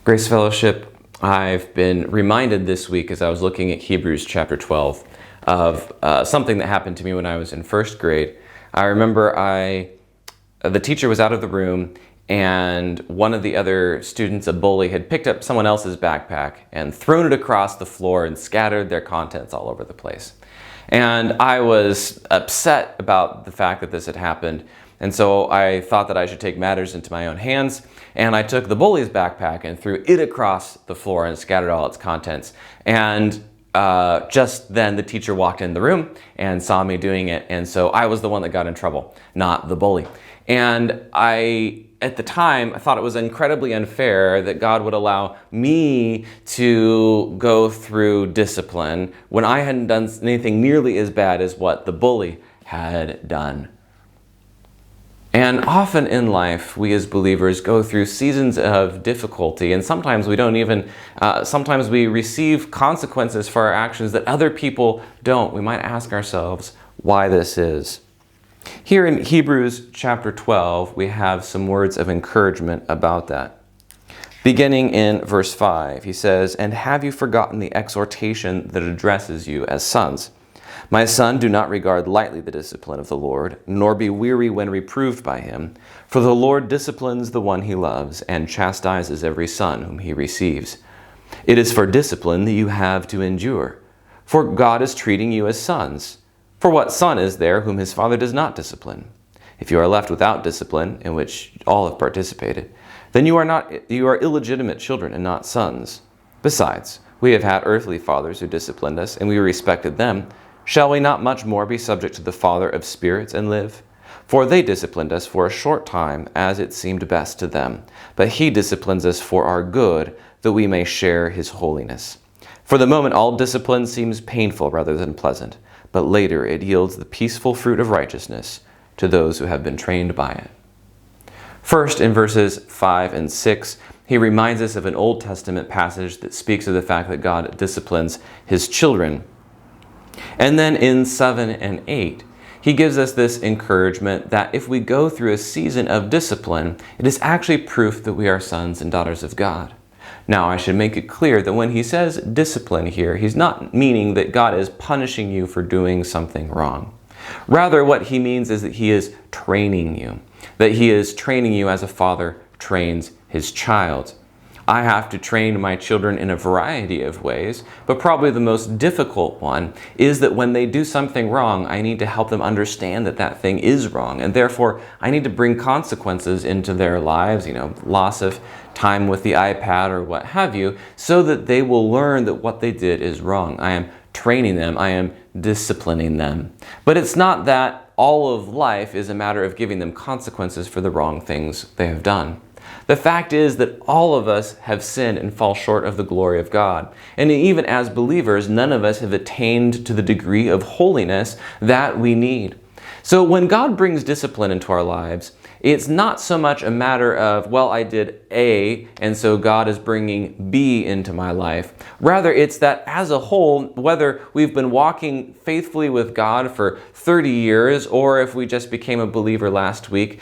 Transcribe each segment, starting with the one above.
Grace Fellowship, I've been reminded this week as I was looking at Hebrews chapter 12 of something that happened to me when I was in first grade. I remember the teacher was out of the room and one of the other students, a bully, had picked up someone else's backpack and thrown it across the floor and scattered their contents all over the place. And I was upset about the fact that this had happened. And so I thought that I should take matters into my own hands, and I took the bully's backpack and threw it across the floor and scattered all its contents. And just then the teacher walked in the room and saw me doing it, and so I was the one that got in trouble, not the bully. And at the time, I thought it was incredibly unfair that God would allow me to go through discipline when I hadn't done anything nearly as bad as what the bully had done. And often in life, we as believers go through seasons of difficulty, and sometimes we don't even, sometimes we receive consequences for our actions that other people don't. We might ask ourselves why this is. Here in Hebrews chapter 12, we have some words of encouragement about that. Beginning in verse 5, he says, "And have you forgotten the exhortation that addresses you as sons? My son, do not regard lightly the discipline of the Lord, nor be weary when reproved by him. For the Lord disciplines the one he loves, and chastises every son whom he receives. It is for discipline that you have to endure. For God is treating you as sons. For what son is there whom his father does not discipline? If you are left without discipline, in which all have participated, then you are illegitimate children and not sons. Besides, we have had earthly fathers who disciplined us, and we respected them. Shall we not much more be subject to the Father of spirits and live? For they disciplined us for a short time, as it seemed best to them. But he disciplines us for our good, that we may share his holiness. For the moment all discipline seems painful rather than pleasant, but later it yields the peaceful fruit of righteousness to those who have been trained by it." First, in verses 5 and 6, he reminds us of an Old Testament passage that speaks of the fact that God disciplines his children. And then in 7 and 8, he gives us this encouragement that if we go through a season of discipline, it is actually proof that we are sons and daughters of God. Now, I should make it clear that when he says discipline here, he's not meaning that God is punishing you for doing something wrong. Rather, what he means is that he is training you, that he is training you as a father trains his child. I have to train my children in a variety of ways, but probably the most difficult one is that when they do something wrong, I need to help them understand that that thing is wrong, and therefore I need to bring consequences into their lives, loss of time with the iPad or what have you, so that they will learn that what they did is wrong. I am training them, I am disciplining them. But it's not that all of life is a matter of giving them consequences for the wrong things they have done. The fact is that all of us have sinned and fall short of the glory of God. And even as believers, none of us have attained to the degree of holiness that we need. So when God brings discipline into our lives, it's not so much a matter of, well, I did A, and so God is bringing B into my life. Rather, it's that as a whole, whether we've been walking faithfully with God for 30 years, or if we just became a believer last week,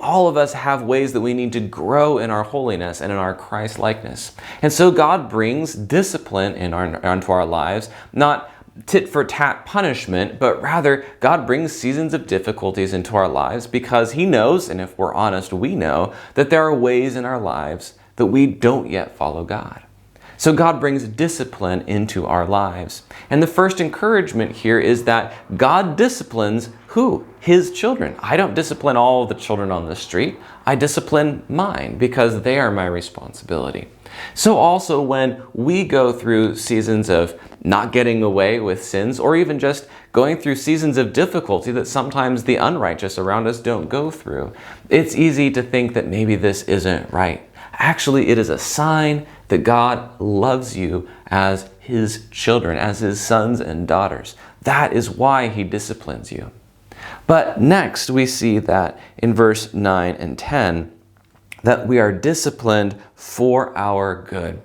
all of us have ways that we need to grow in our holiness and in our Christ-likeness. And so God brings discipline into our lives, not tit-for-tat punishment, but rather God brings seasons of difficulties into our lives because he knows, and if we're honest, we know, that there are ways in our lives that we don't yet follow God. So God brings discipline into our lives. And the first encouragement here is that God disciplines who? His children. I don't discipline all of the children on the street. I discipline mine because they are my responsibility. So also when we go through seasons of not getting away with sins, or even just going through seasons of difficulty that sometimes the unrighteous around us don't go through, it's easy to think that maybe this isn't right. Actually, it is a sign that God loves you as his children, as his sons and daughters. That is why he disciplines you. But next we see that in verse 9 and 10, that we are disciplined for our good.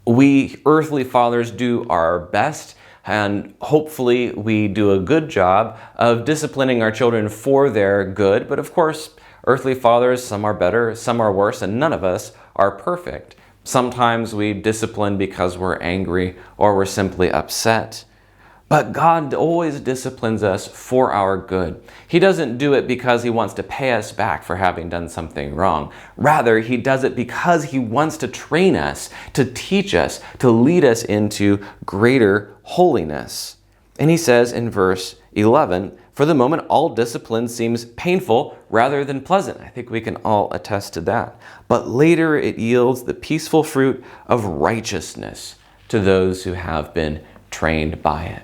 We earthly fathers do our best, and hopefully we do a good job of disciplining our children for their good. But of course, earthly fathers, some are better, some are worse, and none of us are perfect. Sometimes we discipline because we're angry or we're simply upset. But God always disciplines us for our good. He doesn't do it because He wants to pay us back for having done something wrong. Rather, He does it because He wants to train us, to teach us, to lead us into greater holiness. And He says in verse 11, "For the moment, all discipline seems painful rather than pleasant." I think we can all attest to that. "But later it yields the peaceful fruit of righteousness to those who have been trained by it."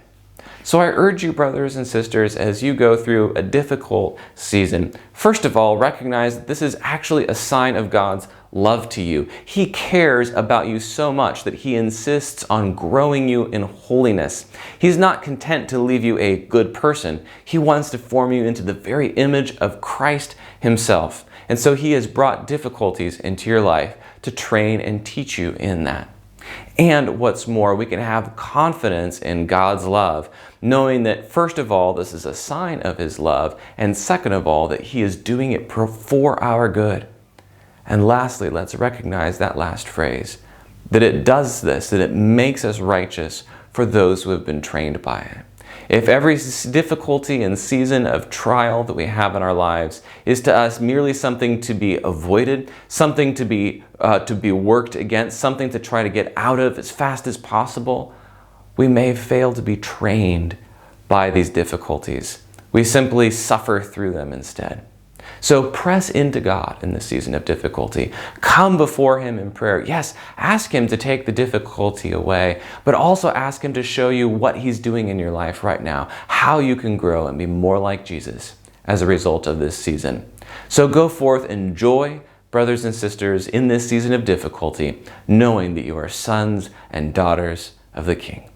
So I urge you, brothers and sisters, as you go through a difficult season, first of all, recognize that this is actually a sign of God's love to you. He cares about you so much that He insists on growing you in holiness. He's not content to leave you a good person. He wants to form you into the very image of Christ Himself. And so He has brought difficulties into your life to train and teach you in that. And what's more, we can have confidence in God's love, knowing that first of all, this is a sign of His love, and second of all, that He is doing it for our good. And lastly, let's recognize that last phrase, that it does this, that it makes us righteous for those who have been trained by it. If every difficulty and season of trial that we have in our lives is to us merely something to be avoided, something to be worked against, something to try to get out of as fast as possible, we may fail to be trained by these difficulties. We simply suffer through them instead. So press into God in this season of difficulty. Come before Him in prayer. Yes, ask Him to take the difficulty away, but also ask Him to show you what He's doing in your life right now, how you can grow and be more like Jesus as a result of this season. So go forth in joy, brothers and sisters, in this season of difficulty, knowing that you are sons and daughters of the King.